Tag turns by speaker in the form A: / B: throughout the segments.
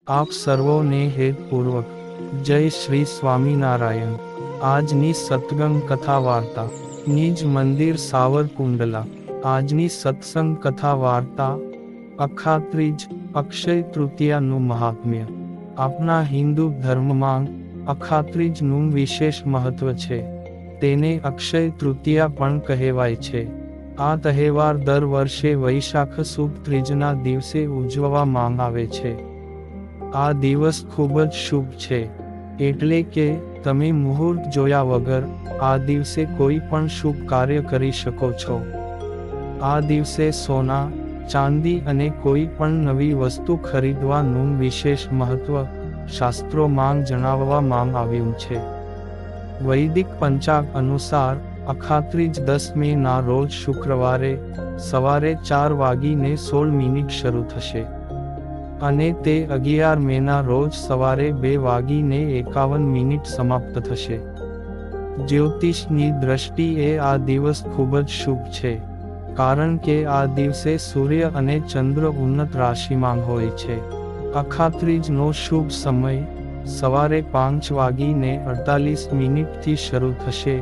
A: આપ સર્વોને હેતપૂર્વક જય શ્રી સ્વામિનારાયણ। આજની સત્સંગ કથા વાર્તા નિજ મંદિર સાવરકુંડલા। આજની સત્સંગ કથા વાર્તા અખાત્રીજ અક્ષય તૃતીયાનું મહાત્મ્ય। આપણા હિન્દુ ધર્મમાં અખાત્રીજનું વિશેષ મહત્વ છે। તેને અક્ષય તૃતીયા પણ કહેવાય છે। આ તહેવાર દર વર્ષે વૈશાખ સુદ ત્રીજના દિવસે ઉજવવામાં આવે છે। આ દિવસ ખૂબ જ શુભ છે, એટલે કે તમે મુહૂર્ત જોયા વગર આ દિવસે કોઈ પણ શુભ કાર્ય કરી શકો છો। આ દિવસે સોના, ચાંદી અને કોઈ પણ નવી વસ્તુ ખરીદવાનું વિશેષ મહત્વ શાસ્ત્રોમાં જણાવવામાં આવ્યું છે। વૈદિક પંચાંગ અનુસાર અખાત્રીજ 10 મેના રોજ શુક્રવારે સવારે 4:16 શરૂ થશે અને તે 11 મેના રોજ સવારે 2:51 સમાપ્ત થશે। જ્યોતિષની દ્રષ્ટિએ આ દિવસ ખૂબ જ શુભ છે, કારણ કે આ દિવસે સૂર્ય અને ચંદ્ર ઉન્નત રાશિમાં હોય છે। અખાત્રીજનો શુભ સમય સવારે 5:48 થી શરૂ થશે,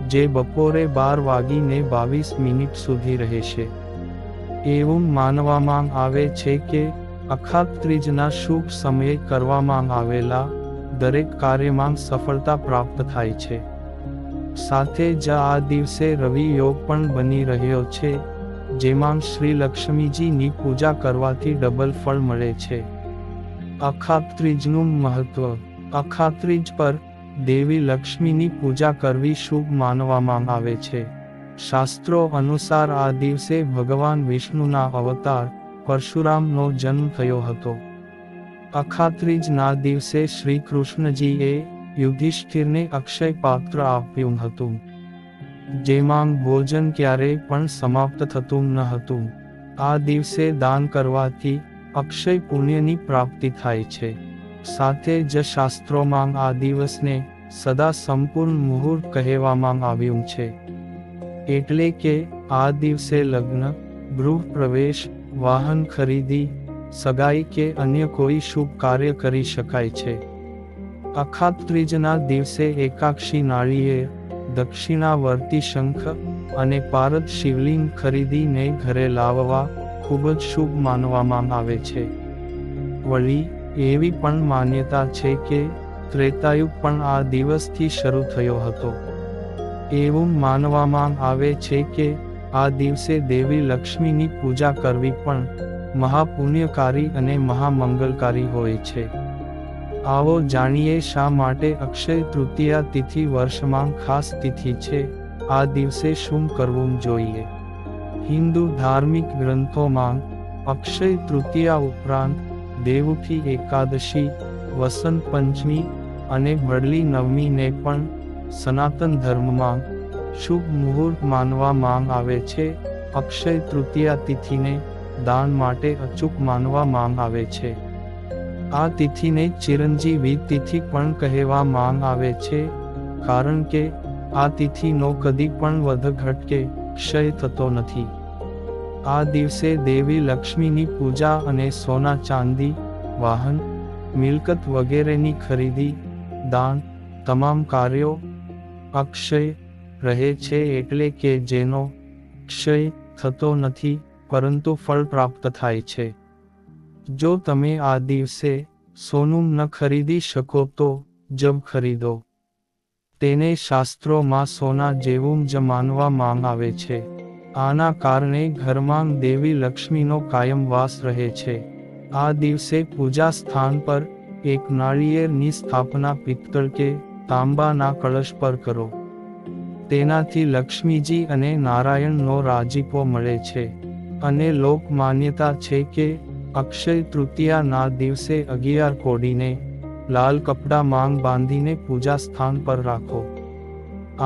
A: જે બપોરે 12:22 સુધી રહેશે। એવું માનવામાં આવે છે કે અખાત્રીજના શુભ સમયે કરવામાં આવેલા દરેક કાર્યમાં સફળતા પ્રાપ્ત થાય છે। સાથે જ આ દિવસે રવિ યોગ પણ બની રહ્યો છે, જેમાં શ્રી લક્ષ્મીજીની પૂજા કરવાથી ડબલ ફળ મળે છે। અખાત્રીજનું મહત્વ। અખાત્રીજ પર દેવી લક્ષ્મીની પૂજા કરવી શુભ માનવામાં આવે છે। શાસ્ત્રો અનુસાર આ દિવસે ભગવાન વિષ્ણુના અવતાર પરશુરામનો જન્મ થયો હતો। અખાત્રીજના દિવસે શ્રી કૃષ્ણજીએ યુધિષ્ઠિરને અક્ષય પાત્ર આપ્યું હતું, જેમાં ભોજન ક્યારેય પણ સમાપ્ત થતું ન હતું। આ દિવસે દાન કરવાથી અક્ષય પુણ્યની પ્રાપ્તિ થાય છે। સાથે જ શાસ્ત્રોમાં આ દિવસને સદા સંપૂર્ણ મુહૂર્ત કહેવામાં આવ્યું છે, એટલે કે આ દિવસે લગ્ન, ગૃહ પ્રવેશ, વાહન ખરીદી, સગાઈ કે અન્ય કોઈ શુભ કાર્ય કરી શકાય છે। અખાત્રીજના દિવસે એકાક્ષી નાળિયેર, દક્ષિણાવર્તી શંખ અને પારદ શિવલિંગ ખરીદીને ઘરે લાવવા ખૂબ જ શુભ માનવામાં આવે છે। વળી એવી પણ માન્યતા છે કે ત્રેતાયુગ પણ આ દિવસથી શરૂ થયો હતો। એવું માનવામાં આવે છે કે આ દિવસે દેવી લક્ષ્મીની પૂજા કરવી પણ મહાપુણ્યકારી અને મહામંગલકારી હોય છે। આવો જાણીએ શા માટે અક્ષય તૃતીયા તિથિ વર્ષમાં ખાસ તિથિ છે। આ દિવસે શું કરવું જોઈએ? હિન્દુ ધાર્મિક ગ્રંથોમાં અક્ષય તૃતીયા ઉપરાંત દેવઉઠી એકાદશી, વસંત પંચમી અને બદલી નવમીને પણ સનાતન ધર્મમાં શુભ મુહૂર્ત માનવામાં આવે છે। અક્ષય તૃતીયા તિથિને દાન માટે અચૂક માનવામાં આવે છે। આ તિથિને ચિરંજીવી તિથિ પણ કહેવામાં આવે છે, કારણ કે આ તિથિનો કદી પણ વધઘટ કે ક્ષય થતો નથી। આ દિવસે દેવી લક્ષ્મીની પૂજા અને સોના ચાંદી, વાહન, મિલકત વગેરેની ખરીદી, દાન, તમામ કાર્યો અક્ષય રહે છે, એટલે કે જેનો ક્ષય થતો નથી પરંતુ ફળ પ્રાપ્ત થાય છે। જો તમે આ દિવસે સોનું ન ખરીદી શકો તો જબ ખરીદો। તેને શાસ્ત્રોમાં સોના જેવું જ માનવામાં આવે છે। આના કારણે ઘરમાં દેવી લક્ષ્મીનો કાયમ વાસ રહે છે। આ દિવસે પૂજા સ્થાન પર એક નાળિયેરની સ્થાપના પિત્તળ કે તાંબાના કળશ પર કરો। તેનાથી લક્ષ્મીજી અને નારાયણનો રાજીપો મળે છે। અને લોક માન્યતા છે કે અક્ષય તૃતીયાના દિવસે 11 કોડીને લાલ કપડામાં બાંધીને પૂજા સ્થાન પર રાખો।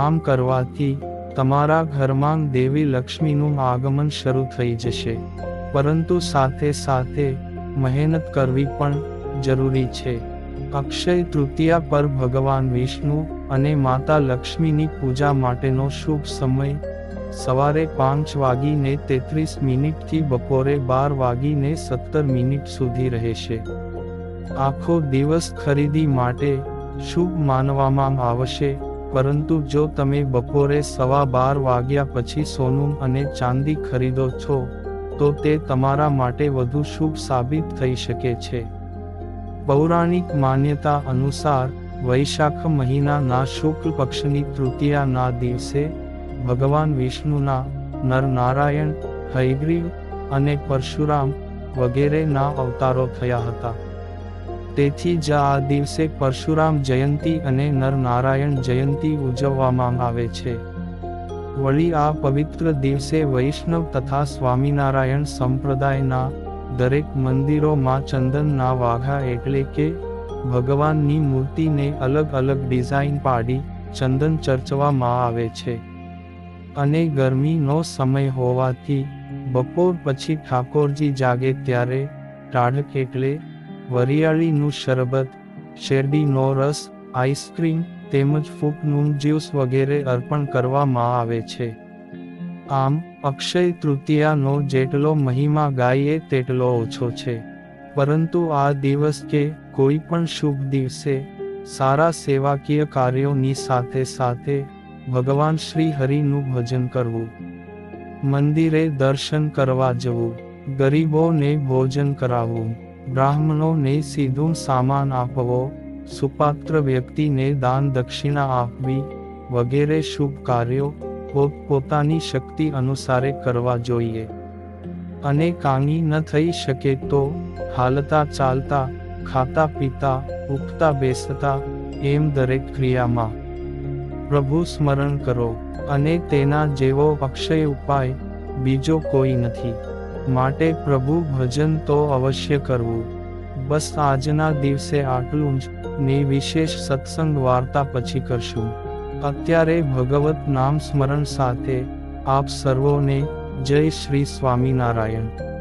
A: આમ કરવાથી તમારા ઘરમાં દેવી લક્ષ્મીનું આગમન શરૂ થઈ જશે। પરંતુ સાથે સાથે મહેનત કરવી પણ જરૂરી છે। અક્ષય તૃતીયા પર ભગવાન વિષ્ણુ અને માતા લક્ષ્મીની પૂજા માટેનો શુભ સમય સવારે 5:33 થી બપોરે 12:17 સુધી રહેશે। આખો દિવસ ખરીદી માટે શુભ માનવામાં આવશે, પરંતુ જો તમે બપોરે 12:15 વાગ્યા પછી સોનું અને ચાંદી ખરીદો છો તો તે તમારા માટે વધુ શુભ સાબિત થઈ શકે છે. પૌરાણિક માન્યતા અનુસાર વૈશાખ મહિનાના શુક્લ પક્ષની તૃતીયાના દિવસે ભગવાન વિષ્ણુના નરનારાયણ, હયગ્રીવ અને પરશુરામ વગેરેના અવતારો થયા હતા. તેથી જ આ દિવસે પરશુરામ જયંતી અને નરનારાયણ જયંતી ઉજવવામાં આવે છે. વળી આ પવિત્ર દિવસે વૈષ્ણવ તથા સ્વામિનારાયણ સંપ્રદાયના દરેક મંદિરોમાં ચંદનના વાઘા એટલે કે ભગવાનની મૂર્તિને અલગ અલગ ડિઝાઇન પાડી ચંદન ચર્ચવામાં આવે છે. અને ગરમીનો સમય હોવાથી બપોર પછી ઠાકોરજી જાગે ત્યારે ટાઢક એટલે વરિયાળીનું શરબત, શેરડીનો રસ, આઈસ્ક્રીમ તેમજ ફૂટનું જ્યુસ વગેરે અર્પણ કરવામાં આવે છે. આમ અક્ષય તૃતીયાનો જેટલો મહિમા ગાઈએ તેટલો ઓછો છે. પરંતુ આ દિવસ કે કોઈ પણ શુભ દિવસે સારા સેવાકીય કાર્યોની સાથે સાથે ભગવાન શ્રી હરિનું ભજન કરવું, મંદિરે દર્શન કરવા જવું, ગરીબોને ભોજન કરાવવું, બ્રાહ્મણોને સીધું સામાન આપવો, સુપાત્ર વ્યક્તિને દાન દક્ષિણા આપવી વગેરે શુભ કાર્યો પોતપોતાની શક્તિ અનુસારે કરવા જોઈએ. અને કાંઈ ન થઈ શકે તો હાલતા ચાલતા, ખાતા પીતા, ઉઠતા બેસતા એમ દરેક ક્રિયામાં પ્રભુ સ્મરણ કરો. અને તેના જેવો અક્ષય ઉપાય બીજો કોઈ નથી. માટે પ્રભુ ભજન તો અવશ્ય કરવું. બસ આજના દિવસે આટલું જ, ને વિશેષ સત્સંગ વાર્તા પછી કરશું. અત્યારે ભગવત નામ સ્મરણ સાથે આપ સર્વોને જય શ્રી સ્વામિનારાયણ.